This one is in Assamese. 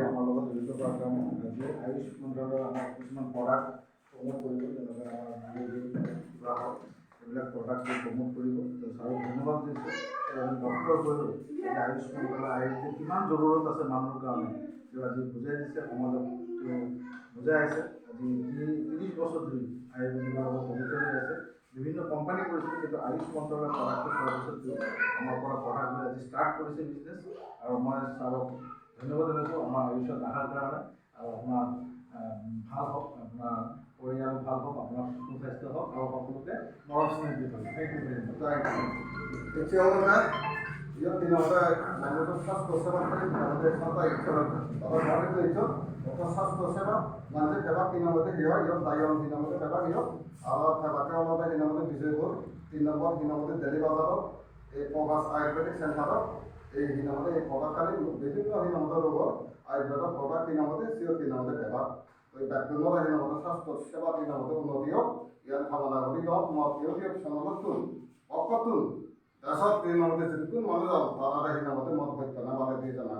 আমাৰ লগত জড়িত কৰাৰ কাৰণে আজি আয়ুষ মন্ত্ৰালয়ৰ আমাৰ কিছুমান প্ৰডাক্ট প্ৰমোট কৰিব, যেনেকৈ আমাৰ কিবা হওক এইবিলাক প্ৰডাক্ট প্ৰমোট কৰিব। আৰু ধন্যবাদ দিছোঁ ডক্টৰ কৈও আয়ুষ মন্ত্ৰালয় আয়ুষে কিমান জৰুৰত আছে মানুহৰ কাৰণে তেওঁ আজি বুজাই দিছে, সমাজক তেওঁ বুজাই আছে। আজি 30 বছৰ ধৰি আয়ুৰ্বেদিকৰ লগত জড়িত হৈ আছে, বিভিন্ন কোম্পানী কৰিছিল, কিন্তু আয়ুষ মন্ত্ৰালয়ৰ প্ৰডাক্টটো পোৱাৰ পিছত তেওঁ আমাৰ পৰা প্ৰডাক্ট লৈ আজি ষ্টাৰ্ট কৰিছে বিজনেছ। আৰু মই ছাৰক ধন্যবাদ জনাইছোঁ আমাৰ আয়ুষত অহাৰ কাৰণে। আৰু আপোনাৰ ভাল হওক, আপোনাৰ পৰিয়াল ভাল হওক, আপোনাৰ সুস্বাস্থ্য হওক, আৰু সকলোকে মৰম স্নেহ দি থাকক। Thank you very much. Kecilnya, dia tidak ada menurut dosen nanti sampai kalau hari itu sas dosen nanti tebak ini nanti dia yang dayon ini nanti tebak dia kalau tebaknya nanti ini nanti Vijaypur 3 number ini nanti Delhi Bazar Pogas Ayurvedic Center ini nanti Pogas kali বিভিন্ন ini nanti rogo Ayurveda produk ini nanti sio ini nanti tebak ব্যাকরণ ini nanti স্বাস্থ্য সেবা ini nanti উন্নতিও ইয়ার খামালা করি দক মতিও কি সমালোচন অকতুন dasar di nomor 7 itu malah tahu ada di nomor 7 mau baca nama lagi sama